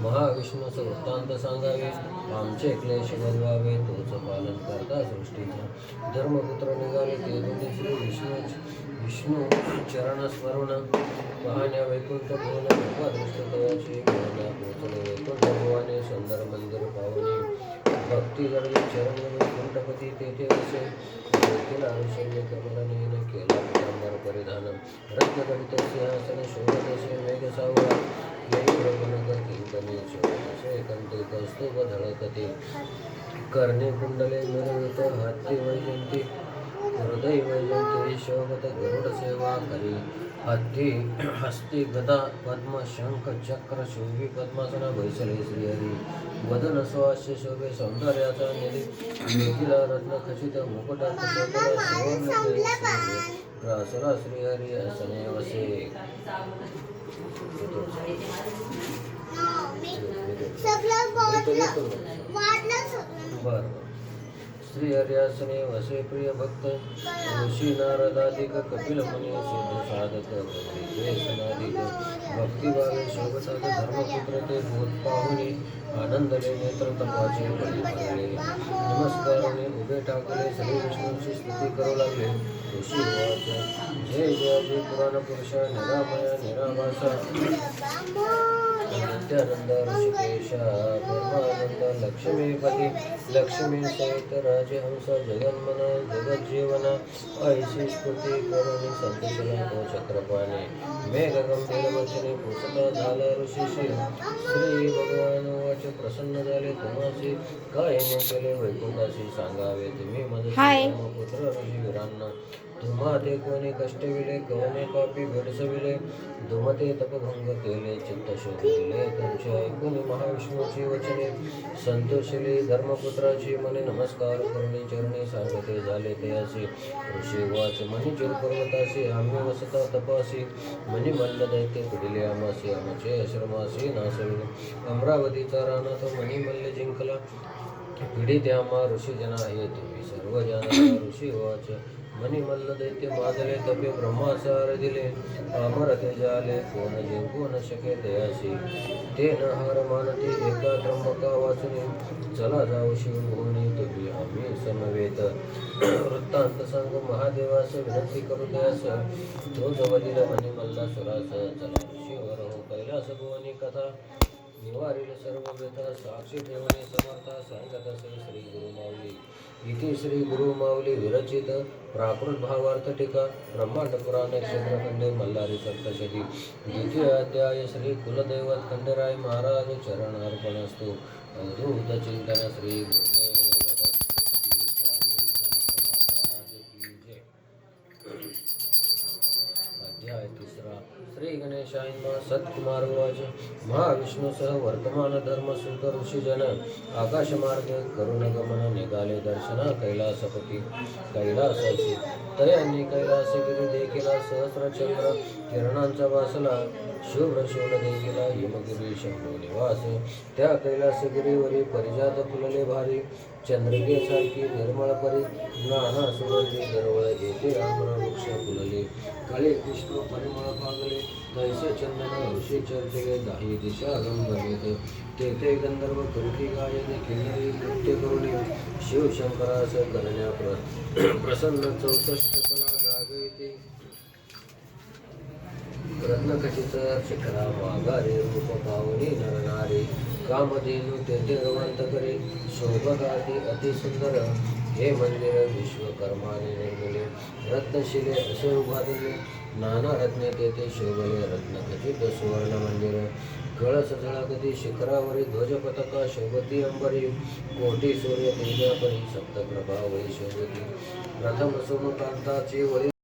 महाविष्णूस वृत्तांत सांगावे, आमचे क्लेश बलवावे, तोच पालन करता सृष्टीचा. धर्मपुत्र निघाले ते दोन्ही श्री विष्णू चरण स्मरण, पाहण्या वैकुंठ भुवन कृपा दृष्ट तयाची, पाहण्या पोचले वैकुंठ भुवाने सुंदर मंदिर पावनी. भक्ती जडले चरण वैकुंठपती तेथे असे, केला ऋषीने कमलनेन केला पितांबर परिधान. रत्नकवित सिंहासन शोभतसे मेघ सावळा, येई रघुनगर किंकणी शोभतसे कंठी कौस्तुभ झळकते. कर्णे कुंडले मिरवित हत्ती वैजंती, हृदय वैजंती शोभत गरुड सेवा करी. हत्ती हस्ती गदा पद्म शंख चक्र शोभी पद्मासना बैसले श्रीहरी. वदन स्वास्य शोभे सौंदर्याचा निधी, मेघिला रत्न खचित मुकुटात शोभला सुवर्ण ग्रासला श्रीहरी असने वसे. बर श्रीहर्यासने वसे प्रिय भक्त, ऋषी नारदाधिक कपिल मुनी सिद्ध साधक प्रभृती सनाधिक. भक्तिभावे शोभतात धर्मपुत्र ते भूत पाहुणे, आनंदले नेत्र तपाचे बळी भरले. नमस्काराने उभे टाकले श्री विष्णूची स्तुती करू लागले. ऋषी वाच जय जय पुराण पुरुष निरामय निराभासा, नित्यानंद ऋषिकेशा परमानंद लक्ष्मीपती. लक्ष्मी सहित राजहंस जगन्मन जगज्जीवन, ऐशी स्फूर्ती करुणी संतोषला तो चक्रपाणी. मेघ गंभीर वचने पुसता झाला ऋषीशी, श्री भगवान वाच प्रसन्न झाले तुम्हासी. काय न केले वैकुंठाशी सांगावे तुम्ही मदत पुत्र ऋषीवीरांना. तुम्हा ते कोणी कष्टविले कवने पापी भेडसविले, दुमते तपभंग केले चित्त शोधिले. तुमचे ऐकून महाविष्णूची वचने संतोषिले धर्मपुत्राची मने. नमस्कार करुणी चरणी सांगते झाले ते असे. ऋषी वाच मनी चिरपर्वतासी आम्ही वसता तपासी, मनी मल्ल दैत्य पिडिले आमासी आमचे आश्रमासी नासविले. अमरावतीचा राणा तो मनी मल्ल जिंकला, पीडित आम्हा ऋषी जना आहे तुम्ही सर्व जाणता. ऋषी वाच मनी मल्ल दैत्य माजले तपे ब्रह्मासार दिले, अमर तेजाले कोण जिंकू न शके दयासी. ते न हार मानती एका त्र्यंबका वाचुनी, चला जाऊ शिवभुवनी तुम्ही आम्ही समवेत. वृत्तांत सांग महादेवास विनंती करू द्यास, तो जवळील मनी मल्ला सुरास. चला ऋषीवर हो कैलास भुवनी कथा, निवारील सर्व व्यथा साक्षी ठेवणे समर्था. सांगत असे श्री गुरु माऊली. इथे श्री गुरु माऊली विरचित प्राकृत भावार्थ टीका ब्रह्मांड पुराण क्षेत्रखंडे मल्हारी सप्तशती. द्वितीय अध्याय श्री कुलदैवत खंडेराय महाराज चरण अर्पणस्तु. अवधूत चिंतन श्री गुरुदेव अध्याय तिसरा. श्री गणेशाय नमः. सत्कुमार उवाच महाविष्णूसह वर्तमान धर्मसूत ऋषीजन आकाशमार्गे करुण गमन निघाले दर्शना कैलासपती कैलासाची. तयांनी कैलासगिरी देखिला सहस्रचंद्र किरणांचा वासला, शुभ्र शोल देखिला हिमगिरी शंभू निवास. त्या कैलासगिरीवरी परिजात फुलले भारी, चंद्रिकेसारखी निर्मळ परी नाना सुगंधी दरवळ येथे आम्र वृक्ष फुलले. काळे विष्णू परिमळ पागले, तैसे चंदन ऋषी चर्चिले. दाही दिशा गंभीर तेथे गंधर्व करुती गायने किन्नरी नृत्य करुणी. शिवशंकरास करण्या प्रसन्न 64 कला जागयती. रत्नखचित शिखरा मागारे रूप पावनी नरनारी. कामधेनु तेथे रवंत करे, शोभगाती अतिसुंदर. हे मंदिर विश्वकर्माने निर्मिले, रत्नशिले असे उभारले. नाना रत्ने तेथे शोभले, रत्नखचित सुवर्ण मंदिर. कळस झळकती शिखरावरी ध्वज पताका शोभती अंबरी. कोटी सूर्य तेजापरी सप्तप्रभा वै शोभती. प्रथम सोमकांताची वळी